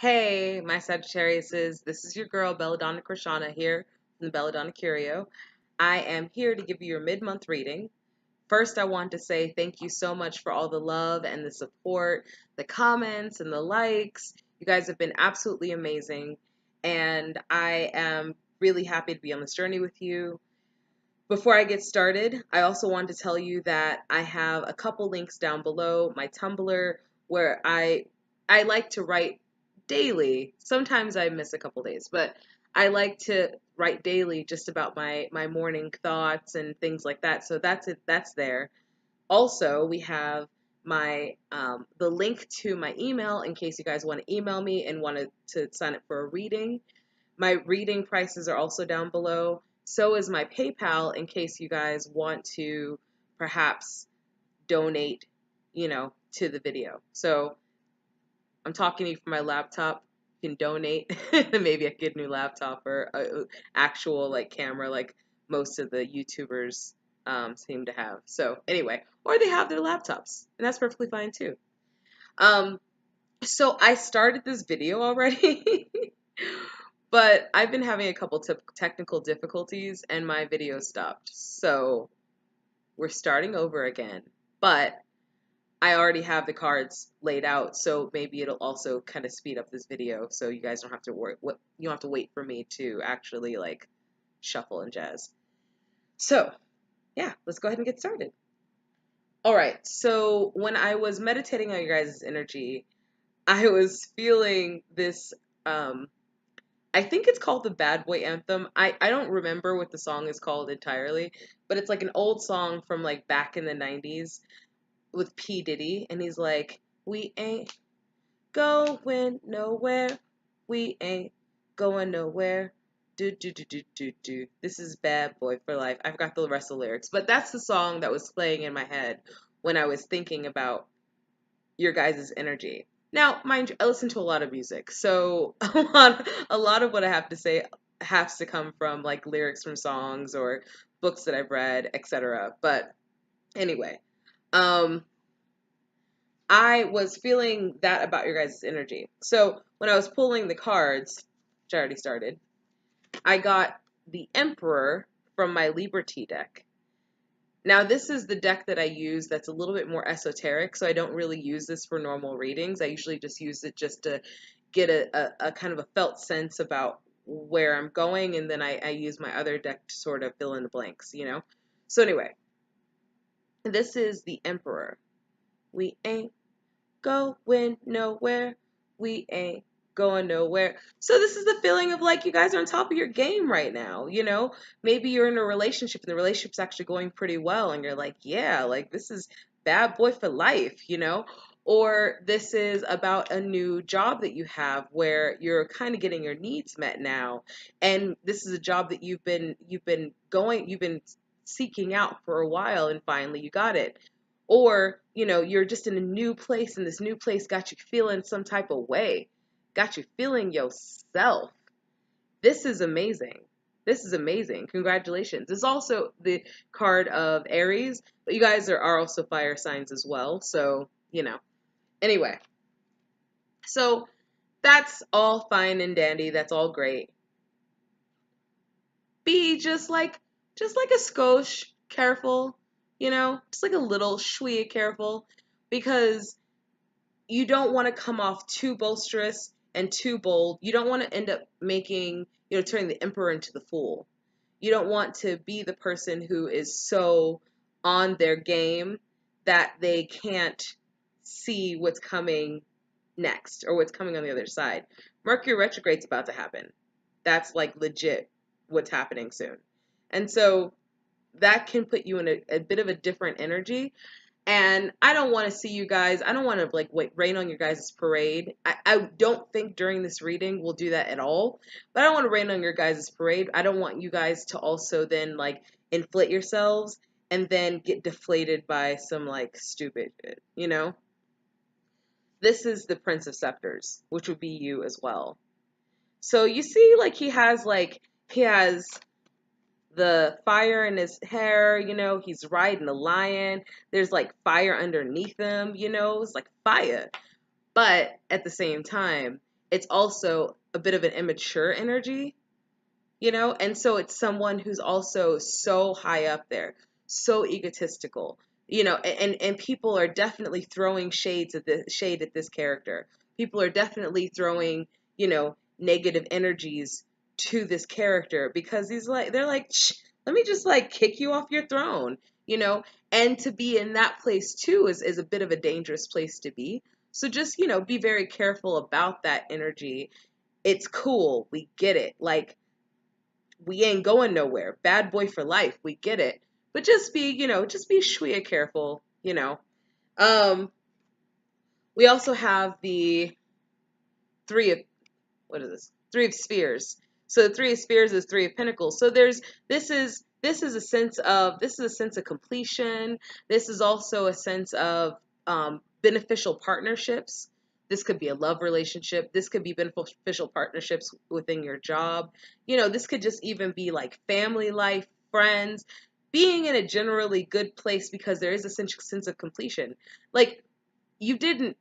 Hey, my Sagittariuses, this is your girl, Belladonna here from TheBelladonnaCurio. I am here to give you your mid-month reading. First, I want to say thank you so much for all the love and the support, the comments and the likes. You guys have been absolutely amazing, and I am really happy to be on this journey with you. Before I get started, I also want to tell you that I have a couple links down below, my Tumblr, where I like to write daily. Sometimes I miss a couple days, but I like to write daily just about my morning thoughts and things like that. So that's it, that's there. Also, we have my the link to my email in case you guys want to email me and want to sign up for a reading. My reading prices are also down below. So is my PayPal in case you guys want to perhaps donate, to the video. So I'm talking to you from my laptop. You can donate. Maybe I get a new laptop or a actual like camera like most of the YouTubers seem to have. So anyway, or they have their laptops, and that's perfectly fine too. Um, so I started this video already. But I've been having a couple technical difficulties and my video stopped. So we're starting over again. But I already have the cards laid out, so maybe it'll also kind of speed up this video so you guys don't have to worry. You don't have to wait for me to actually like shuffle and jazz. So, yeah, let's go ahead and get started. All right. So, when I was meditating on your guys' energy, I was feeling this I think it's called the Bad Boy Anthem. I don't remember what the song is called entirely, but it's like an old song from like back in the 90s with P. Diddy, and he's like, "We ain't going nowhere. We ain't going nowhere. Do do do do do do. This is Bad Boy for Life." I forgot the rest of the lyrics, but that's the song that was playing in my head when I was thinking about your guys' energy. Now, mind you, I listen to a lot of music, so a lot of what I have to say has to come from like lyrics from songs or books that I've read, etc. But anyway, um, I was feeling that about your guys' energy. So when I was pulling the cards, which I already started, I got the Emperor from my Liberty deck. Now, this is the deck that I use that's a little bit more esoteric, so I don't really use this for normal readings. I usually just use it just to get a kind of a felt sense about where I'm going, and then I use my other deck to sort of fill in the blanks, you know? So anyway, this is the Emperor. We ain't going nowhere. We ain't going nowhere. So this is the feeling of like you guys are on top of your game right now, you know? Maybe you're in a relationship and the relationship's actually going pretty well and you're like, yeah, like this is bad boy for life, you know? Or this is about a new job that you have where you're kind of getting your needs met now. And this is a job that you've been seeking out for a while and finally you got it. Or, you're just in a new place and this new place got you feeling some type of way, got you feeling yourself. This is amazing. This is amazing. Congratulations. This is also the card of Aries, but you guys are also fire signs as well. So, Anyway, so that's all fine and dandy. That's all great. Be just like a skosh careful, just like a little shwee careful because you don't want to come off too boisterous and too bold. You don't want to end up making, turning the emperor into the fool. You don't want to be the person who is so on their game that they can't see what's coming next or what's coming on the other side. Mercury retrograde's about to happen. That's like legit what's happening soon. And so that can put you in a bit of a different energy. And I don't want to see you guys. I don't want to like rain on your guys' parade. I don't think during this reading we'll do that at all. But I don't want to rain on your guys' parade. I don't want you guys to also then like inflate yourselves and then get deflated by some like stupid shit, This is the Prince of Scepters, which would be you as well. So you see like he has the fire in his hair, he's riding a lion. There's like fire underneath him, it's like fire. But at the same time, it's also a bit of an immature energy, and so it's someone who's also so high up there, so egotistical, and people are definitely throwing shade at this character. People are definitely throwing, negative energies to this character because they're like, Shh, let me just like kick you off your throne, you know, and to be in that place too is a bit of a dangerous place to be. So just, be very careful about that energy. It's cool. We get it. Like, we ain't going nowhere. Bad boy for life. We get it. But just be shwea careful, Um, we also have the three of, what is this? Three of Spears. So the Three of Spears is Three of Pentacles. So this is a sense of completion. This is also a sense of beneficial partnerships. This could be a love relationship. This could be beneficial partnerships within your job. This could just even be like family life, friends, being in a generally good place because there is a sense of completion. Like, you didn't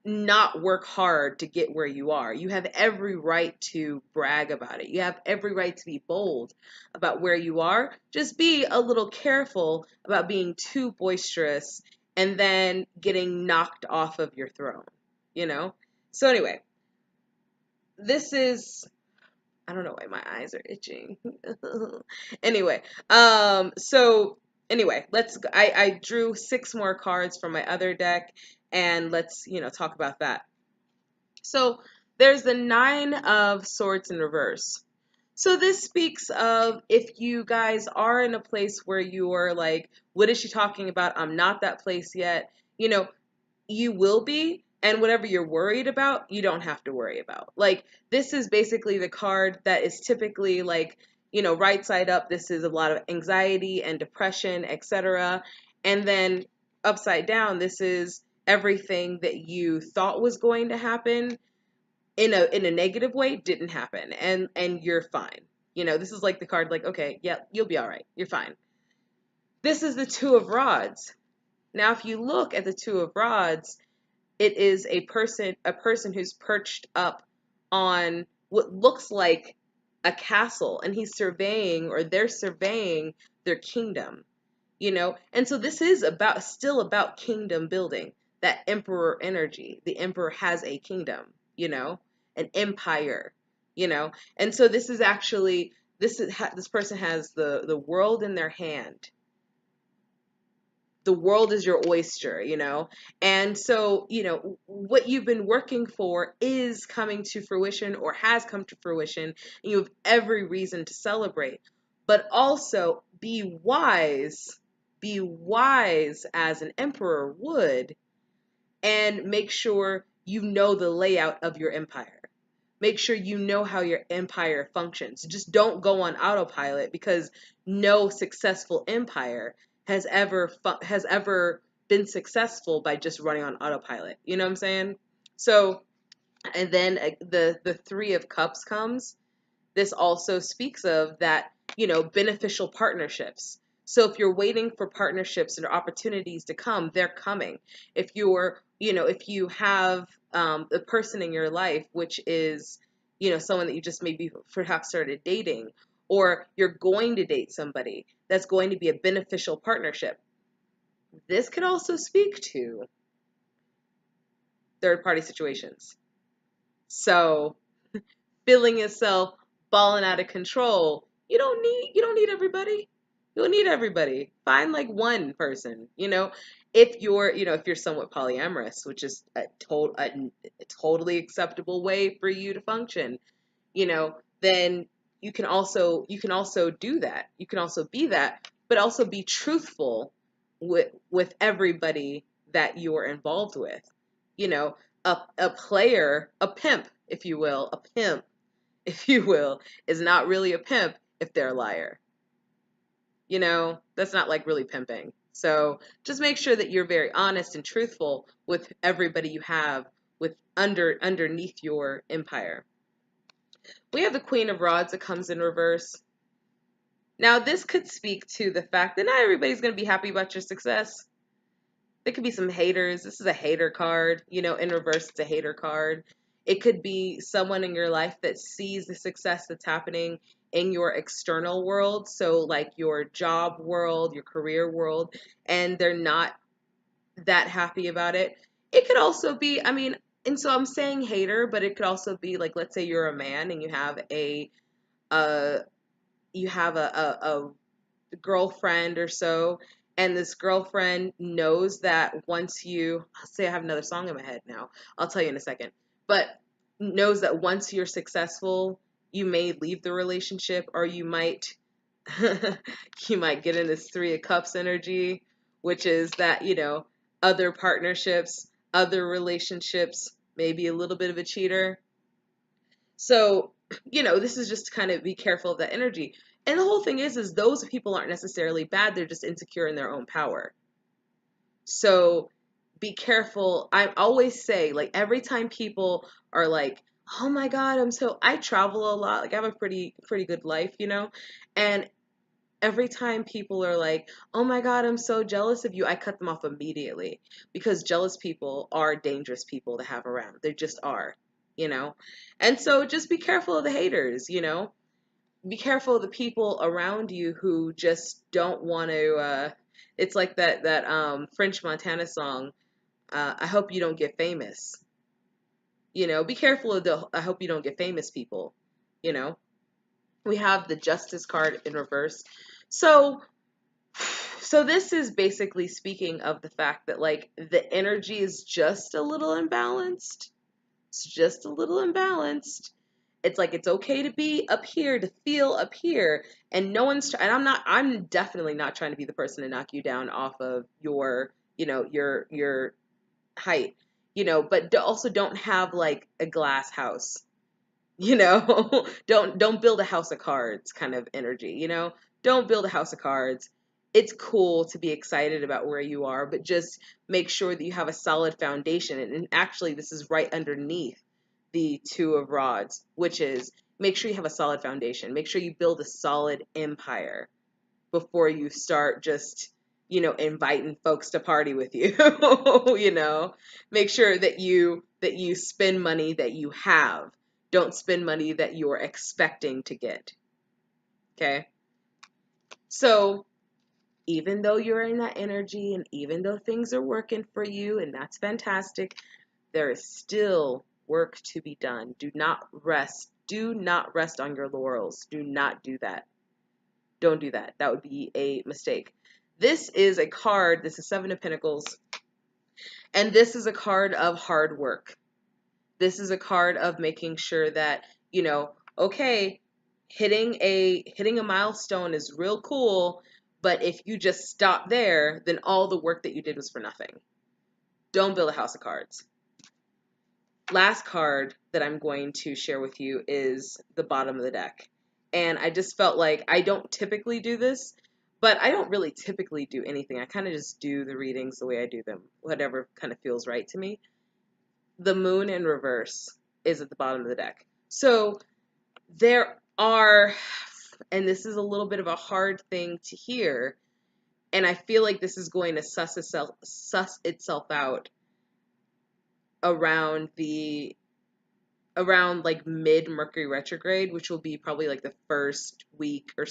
not work hard to get where you are. You have every right to brag about it. You have every right to be bold about where you are. Just be a little careful about being too boisterous and then getting knocked off of your throne, you know? So anyway, this is, I don't know why my eyes are itching. Anyway, so anyway, let's go. I drew 6 more cards from my other deck, and let's, talk about that. So there's the Nine of Swords in reverse. So this speaks of if you guys are in a place where you're like, what is she talking about? I'm not that place yet. You will be, and whatever you're worried about, you don't have to worry about. Like, this is basically the card that is typically like, right side up, this is a lot of anxiety and depression, etc. And then upside down, this is everything that you thought was going to happen in a negative way didn't happen, and you're fine. This is like the card like, okay, yeah, you'll be all right. You're fine. This is the Two of Rods. Now, if you look at the Two of Rods, it is a person who's perched up on what looks like a castle, and he's surveying, or they're surveying their kingdom, and so this is still about kingdom building, that emperor energy. The emperor has a kingdom, an empire, and so this is actually, this person has the world in their hand. The world is your oyster, and so, what you've been working for is coming to fruition, or has come to fruition, and you have every reason to celebrate. But also be wise as an emperor would, and make sure you know the layout of your empire. Make sure you know how your empire functions. Just don't go on autopilot, because no successful empire has ever been successful by just running on autopilot. You know what I'm saying? So, and then the Three of Cups comes. This also speaks of that, beneficial partnerships. So if you're waiting for partnerships and opportunities to come, they're coming. If you have a person in your life, which is, someone that you just maybe perhaps started dating, or you're going to date somebody, that's going to be a beneficial partnership. This could also speak to third party situations. So feeling yourself balling out of control, you don't need everybody. You don't need everybody. Find like one person, if you're somewhat polyamorous, which is a totally acceptable way for you to function, then you can also do that. You can also be that, but also be truthful with everybody that you're involved with. You know, a player, a pimp, if you will, a pimp, if you will, is not really a pimp if they're a liar. That's not like really pimping. So just make sure that you're very honest and truthful with everybody you have underneath your empire. We have the Queen of Rods that comes in reverse. Now, this could speak to the fact that not everybody's going to be happy about your success. There could be some haters. This is a hater card. In reverse, it's a hater card. It could be someone in your life that sees the success that's happening in your external world, so like your job world, your career world, and they're not that happy about it. It could also be, I mean, and so I'm saying hater, but it could also be like, let's say you're a man and uh you have a girlfriend or so, and this girlfriend knows that once you, say I have another song in my head now, I'll tell you in a second, but knows that once you're successful, you may leave the relationship, or you might you might get in this Three of Cups energy, which is that, other partnerships, other relationships, maybe a little bit of a cheater. So, this is just to kind of be careful of that energy. And the whole thing is those people aren't necessarily bad. They're just insecure in their own power. So be careful. I always say, like, every time people are like, oh my God, I travel a lot. Like, I have a pretty good life, and every time people are like, oh my God, I'm so jealous of you, I cut them off immediately, because jealous people are dangerous people to have around. They just are, you know? And so just be careful of the haters, Be careful of the people around you who just don't want to, it's like that French Montana song, I hope you don't get famous. Be careful of the I hope you don't get famous people, you know? We have the Justice card in reverse. So this is basically speaking of the fact that, like, the energy is just a little imbalanced. It's just a little imbalanced. It's like it's okay to be up here, to feel up here, and no one's. And I'm definitely not trying to be the person to knock you down off of your, your height, But also don't have like a glass house, don't build a house of cards kind of energy, don't build a house of cards. It's cool to be excited about where you are, but just make sure that you have a solid foundation. And actually, this is right underneath the Two of Rods, which is, make sure you have a solid foundation. Make sure you build a solid empire before you start just, inviting folks to party with you. Make sure that you spend money that you have. Don't spend money that you're expecting to get. Okay? So, even though you're in that energy, and even though things are working for you, and that's fantastic, there is still work to be done. Do not rest. Do not rest on your laurels. Do not do that. Don't do that. That would be a mistake. This is a card. This is Seven of Pentacles. And this is a card of hard work. This is a card of making sure that, okay, hitting a milestone is real cool, but if you just stop there, then all the work that you did was for nothing. Don't build a house of cards. Last card that I'm going to share with you is the bottom of the deck. And I just felt like, I don't typically do this, but I don't really typically do anything. I kind of just do the readings the way I do them, whatever kind of feels right to me. The moon in reverse is at the bottom of the deck. So there are, and this is a little bit of a hard thing to hear, and I feel like this is going to suss itself out around like mid Mercury retrograde, which will be probably like the first week or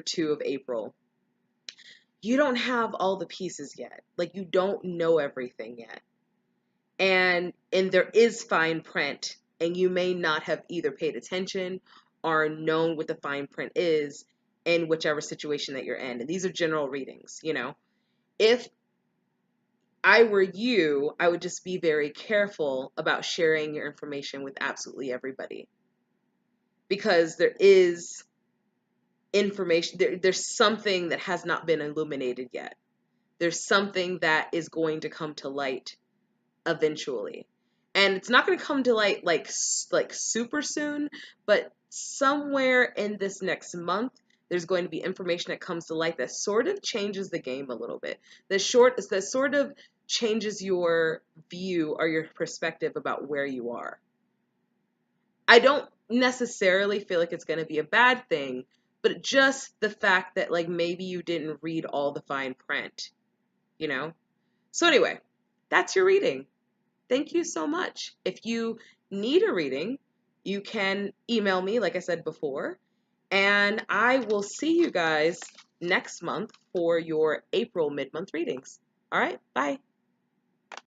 two of April. You don't have all the pieces yet. Like, you don't know everything yet. And there is fine print, and you may not have either paid attention or known what the fine print is in whichever situation that you're in. And these are general readings, If I were you, I would just be very careful about sharing your information with absolutely everybody. Because there is information, there's something that has not been illuminated yet. There's something that is going to come to light eventually. And it's not going to come to light like super soon, but somewhere in this next month, there's going to be information that comes to light that sort of changes the game a little bit. That sort of changes your view or your perspective about where you are. I don't necessarily feel like it's going to be a bad thing, but just the fact that, like, maybe you didn't read all the fine print, So anyway, that's your reading. thank you so much. If you need a reading, you can email me, like I said before, and I will see you guys next month for your April mid-month readings. All right, bye.